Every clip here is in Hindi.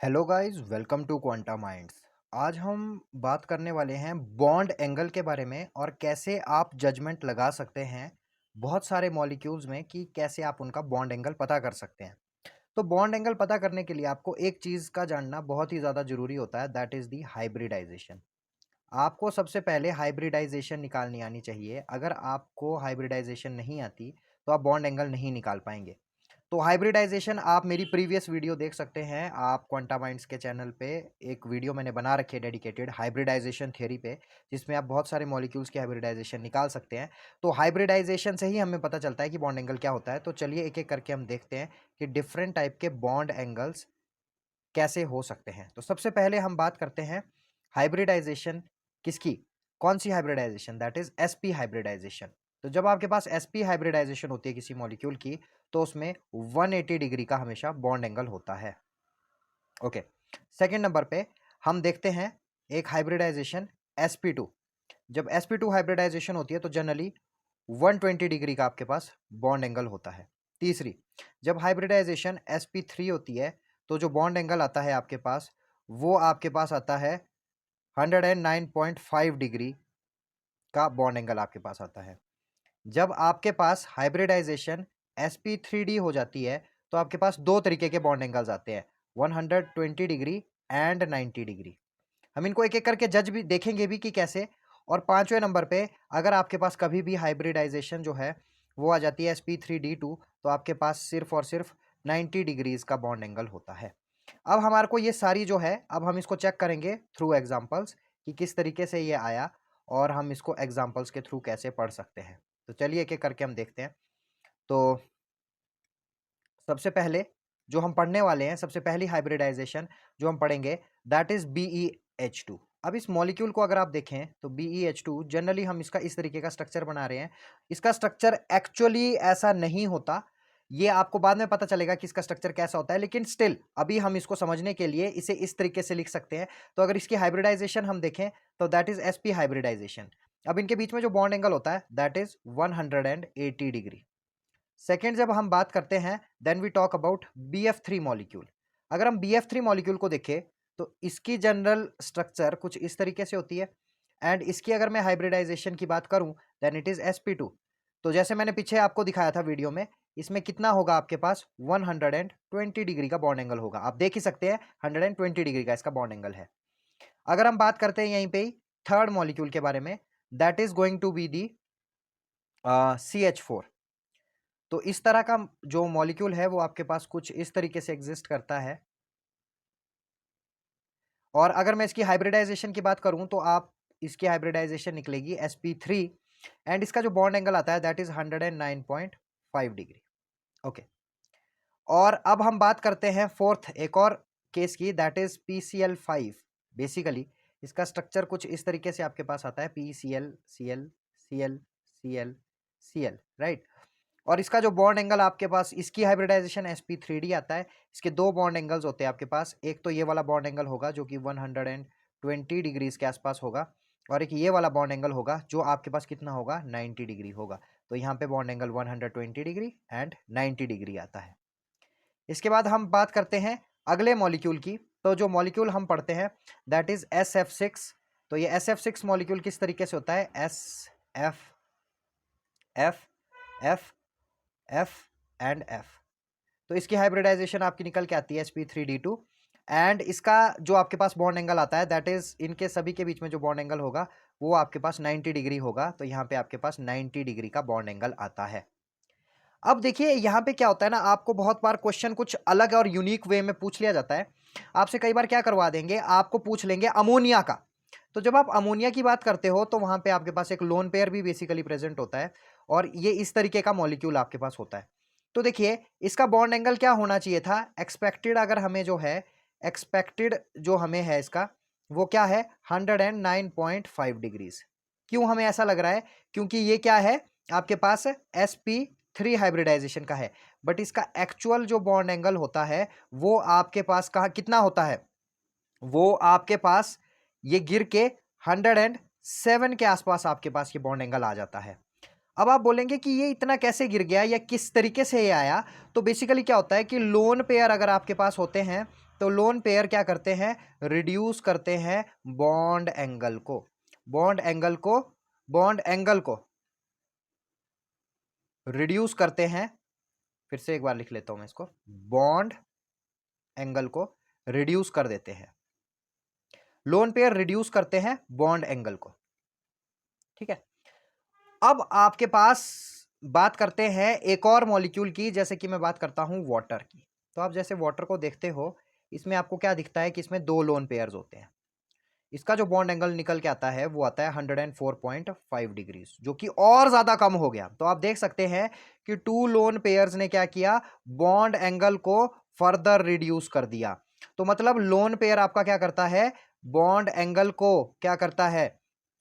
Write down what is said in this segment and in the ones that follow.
Hello guys, welcome to Quanta Minds. आज हम बात करने वाले हैं बॉन्ड एंगल के बारे में और कैसे आप जजमेंट लगा सकते हैं बहुत सारे मॉलिक्यूल्स में कि कैसे आप उनका बॉन्ड एंगल पता कर सकते हैं। तो बॉन्ड एंगल पता करने के लिए आपको एक चीज़ का जानना बहुत ही ज़्यादा ज़रूरी होता है, दैट इज़ दी हाइब्रिडाइजेशन। आपको सबसे पहले हाइब्रिडाइजेशन निकालनी आनी चाहिए। अगर आपको हाइब्रिडाइजेशन नहीं आती तो आप बॉन्ड एंगल नहीं निकाल पाएंगे। तो हाइब्रिडाइजेशन आप मेरी प्रीवियस वीडियो देख सकते हैं, आप क्वांटा माइंड्स के चैनल पे एक वीडियो मैंने बना रखी है डेडिकेटेड हाइब्रिडाइजेशन थ्योरी पे, जिसमें आप बहुत सारे मॉलिक्यूल्स की हाइब्रिडाइजेशन निकाल सकते हैं। तो हाइब्रिडाइजेशन से ही हमें पता चलता है कि बॉन्ड एंगल क्या होता है। तो चलिए एक एक करके हम देखते हैं कि डिफरेंट टाइप के बॉन्ड एंगल्स कैसे हो सकते हैं। तो सबसे पहले हम बात करते हैं हाइब्रिडाइजेशन किसकी, कौन सी hybridisation, that is SP hybridisation. तो जब आपके पास एसपी हाइब्रिडाइजेशन होती है किसी मॉलिक्यूल की, तो उसमें 180 डिग्री का हमेशा बॉन्ड एंगल होता है। ओके, सेकेंड नंबर पे हम देखते हैं एक हाइब्रिडाइजेशन sp2। जब sp2 हाइब्रिडाइजेशन होती है तो जनरली 120 डिग्री का आपके पास बॉन्ड एंगल होता है। तीसरी, जब हाइब्रिडाइजेशन sp3 होती है तो जो बॉन्ड एंगल आता है आपके पास, वो आपके पास आता है 109.5 डिग्री का बॉन्ड एंगल आपके पास आता है। जब आपके पास हाइब्रिडाइजेशन sp3d हो जाती है तो आपके पास दो तरीके के बॉन्ड एंगल्स आते हैं, 120 डिग्री एंड 90 डिग्री। हम इनको एक एक करके जज भी देखेंगे भी कि कैसे। और पांचवें नंबर पे अगर आपके पास कभी भी हाइब्रिडाइजेशन जो है वो आ जाती है sp3d2, तो आपके पास सिर्फ और सिर्फ 90 डिग्रीज का बॉन्ड एंगल होता है। अब हमारे को ये सारी जो है, अब हम इसको चेक करेंगे थ्रू एग्जांपल्स कि किस तरीके से ये आया और हम इसको एग्जांपल्स के थ्रू कैसे पढ़ सकते हैं। तो चलिए एक एक करके हम देखते हैं। तो सबसे पहले जो हम पढ़ने वाले हैं, सबसे पहली हाइब्रिडाइजेशन जो हम पढ़ेंगे, दैट इज BeH2। अब इस मॉलिक्यूल को अगर आप देखें तो BeH2 जनरली हम इसका इस तरीके का स्ट्रक्चर बना रहे हैं। इसका स्ट्रक्चर एक्चुअली ऐसा नहीं होता, ये आपको बाद में पता चलेगा कि इसका स्ट्रक्चर कैसा होता है, लेकिन स्टिल अभी हम इसको समझने के लिए इसे इस तरीके से लिख सकते हैं। तो अगर इसकी हाइब्रिडाइजेशन हम देखें तो दैट इज sp हाइब्रिडाइजेशन। अब इनके बीच में जो बॉन्ड एंगल होता है दैट इज 180 डिग्री। सेकेंड, जब हम बात करते हैं then we talk about BF3 molecule. अगर हम BF3 मॉलिक्यूल को देखें तो इसकी जनरल स्ट्रक्चर कुछ इस तरीके से होती है। एंड इसकी अगर मैं हाइब्रिडाइजेशन की बात करूं देन इट इज sp2। तो जैसे मैंने पीछे आपको दिखाया था वीडियो में, इसमें कितना होगा आपके पास 120 डिग्री का बॉन्ड एंगल होगा। आप देख ही सकते हैं 120 डिग्री का इसका बॉन्ड एंगल है। अगर हम बात करते हैं यहीं पे ही थर्ड मॉलिक्यूल के बारे में, that is going to be the CH4। तो इस तरह का जो मॉलिक्यूल है वो आपके पास कुछ इस तरीके से एग्जिस्ट करता है। और अगर मैं इसकी हाइब्रिडाइजेशन की बात करूं तो आप इसकी हाइब्रिडाइजेशन निकलेगी sp3 एंड इसका जो बॉन्ड एंगल आता है दैट इज 109.5 डिग्री। ओके, और अब हम बात करते हैं फोर्थ एक और केस की, दैट इज PCl5। बेसिकली इसका स्ट्रक्चर कुछ इस तरीके से आपके पास आता है, PCl Cl Cl Cl Cl, right. और इसका जो बॉन्ड एंगल आपके पास, इसकी हाइब्रिडाइजेशन sp3d आता है। इसके दो बॉन्ड एंगल्स होते हैं आपके पास, एक तो ये वाला बॉन्ड एंगल होगा जो कि 120 डिग्रीज के आसपास होगा, और एक ये वाला बॉन्ड एंगल होगा जो आपके पास कितना होगा 90 डिग्री होगा। तो यहाँ पे bond angle 120 degree and 90 degree आता है। इसके बाद हम बात करते हैं अगले मॉलिक्यूल की। तो जो मॉलिक्यूल हम पढ़ते हैं दैट इज SF6। तो ये SF6 मॉलिक्यूल किस तरीके से होता है, SF F F F and F। तो इसकी हाइब्रिडाइजेशन आपकी निकल के आती है sp3d2। एंड इसका जो आपके पास बॉन्ड एंगल आता है दैट इज, इनके सभी के बीच में जो बॉन्ड एंगल होगा वो आपके पास 90 डिग्री होगा। तो यहाँ पे आपके पास 90 डिग्री का बॉन्ड एंगल आता है। अब देखिए यहाँ पे क्या होता है ना, आपको बहुत बार क्वेश्चन कुछ अलग और यूनिक वे में पूछ लिया जाता है। आपसे कई बार क्या करवा देंगे, आपको पूछ लेंगे अमोनिया का। तो जब आप अमोनिया की बात करते हो तो वहां पे आपके पास एक लोन पेयर भी बेसिकली प्रेजेंट होता है, और ये इस तरीके का मॉलिक्यूल आपके पास होता है। तो देखिए इसका बॉन्ड एंगल क्या होना चाहिए था एक्सपेक्टेड, अगर हमें जो है एक्सपेक्टेड जो हमें है इसका वो क्या है 109.5 डिग्रीज। क्यों हमें ऐसा लग रहा है, क्योंकि ये क्या है आपके पास sp3 हाइब्रिडाइजेशन का है, बट इसका एक्चुअल जो बॉन्ड एंगल होता है वो आपके पास कहाँ कितना होता है, वो आपके पास ये गिर के 107 के आसपास आपके पास ये बॉन्ड एंगल आ जाता है। अब आप बोलेंगे कि ये इतना कैसे गिर गया या किस तरीके से ये आया। तो बेसिकली क्या होता है कि लोन पेयर अगर आपके पास होते हैं तो लोन पेयर क्या करते हैं, रिड्यूस करते हैं बॉन्ड एंगल को, बॉन्ड एंगल को रिड्यूस करते हैं। फिर से एक बार लिख लेता हूं मैं इसको, बॉन्ड एंगल को रिड्यूस कर देते हैं, लोन पेयर रिड्यूस करते हैं बॉन्ड एंगल को। ठीक है, अब आपके पास बात करते हैं एक और मॉलिक्यूल की, जैसे कि मैं बात करता हूं वाटर की। तो आप जैसे वाटर को देखते हो, इसमें आपको क्या दिखता है कि इसमें दो लोन पेयर्स होते हैं। इसका जो बॉन्ड एंगल निकल के आता है वो आता है 104.5 डिग्रीज, जो कि और ज्यादा कम हो गया। तो आप देख सकते हैं कि टू लोन पेयर्स ने क्या किया, बॉन्ड एंगल को फर्दर रिड्यूस कर दिया। तो मतलब लोन पेयर आपका क्या करता है, बॉन्ड एंगल को क्या करता है,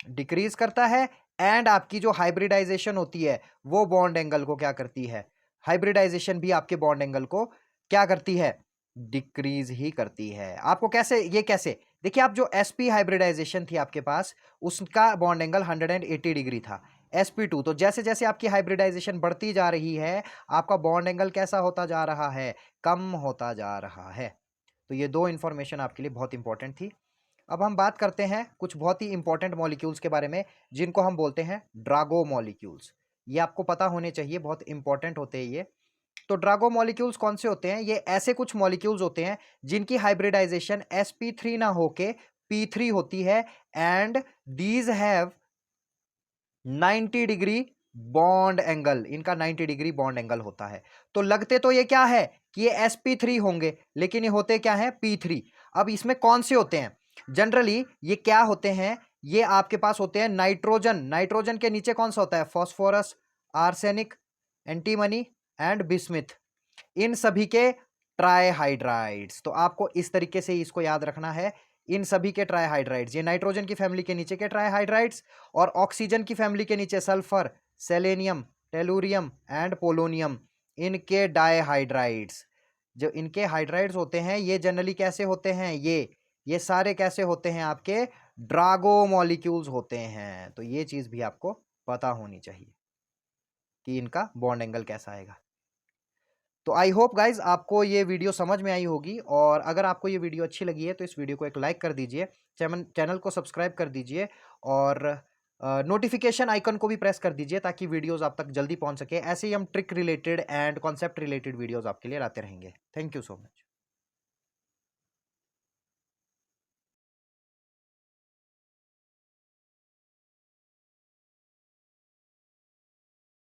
डिक्रीज करता है, एंड आपकी जो हाइब्रिडाइजेशन होती है वो बॉन्ड एंगल को क्या करती है, हाइब्रिडाइजेशन भी आपके बॉन्ड एंगल को क्या करती है, डिक्रीज ही करती है। आपको कैसे, ये कैसे, देखिए आप जो sp हाइब्रिडाइजेशन थी आपके पास, उसका बॉन्ड एंगल 180 डिग्री था, sp2। तो जैसे जैसे आपकी हाइब्रिडाइजेशन बढ़ती जा रही है, आपका बॉन्ड एंगल कैसा होता जा रहा है, कम होता जा रहा है। तो ये दो इंफॉर्मेशन आपके लिए बहुत इंपॉर्टेंट थी। अब हम बात करते हैं कुछ बहुत ही इंपॉर्टेंट मॉलिक्यूल्स के बारे में, जिनको हम बोलते हैं ड्रागो मॉलिक्यूल्स। ये आपको पता होने चाहिए, बहुत इंपॉर्टेंट होते हैं ये। तो ड्रागो मॉलिक्यूल्स कौन से होते हैं, ये ऐसे कुछ मॉलिक्यूल्स होते हैं जिनकी हाइब्रिडाइजेशन sp3 ना होके p3 होती है, and these have 90 degree bond angle, इनका 90 डिग्री बॉन्ड एंगल होता है। तो लगते तो ये क्या है कि ये sp3 होंगे, लेकिन ये होते क्या है, p3। अब इसमें कौन से होते हैं, जनरली ये क्या होते हैं, ये आपके पास होते हैं नाइट्रोजन, नाइट्रोजन के नीचे कौन सा होता है, phosphorus, arsenic, antimony and bismuth, इन सभी के ट्राइहाइड्राइड्स। तो आपको इस तरीके से इसको याद रखना है, इन सभी के ट्राइहाइड्राइड्स, ये नाइट्रोजन की फैमिली के नीचे के ट्राइहाइड्राइड्स, और ऑक्सीजन की फैमिली के नीचे sulphur, selenium, tellurium and polonium, इनके डाइहाइड्राइड्स। जो इनके हाइड्राइड्स होते हैं ये जनरली कैसे होते हैं, ये सारे कैसे होते हैं, आपके ड्रागो मॉलिक्यूल्स होते हैं। तो ये चीज भी आपको पता होनी चाहिए कि इनका बॉन्ड एंगल कैसा आएगा। तो आई होप गाइज आपको ये वीडियो समझ में आई होगी, और अगर आपको ये वीडियो अच्छी लगी है तो इस वीडियो को एक लाइक कर दीजिए, चैनल को सब्सक्राइब कर दीजिए, और नोटिफिकेशन आइकन को भी प्रेस कर दीजिए ताकि वीडियोस आप तक जल्दी पहुंच सके। ऐसे ही हम trick related and concept related videos आपके लिए लाते रहेंगे। Thank you so much.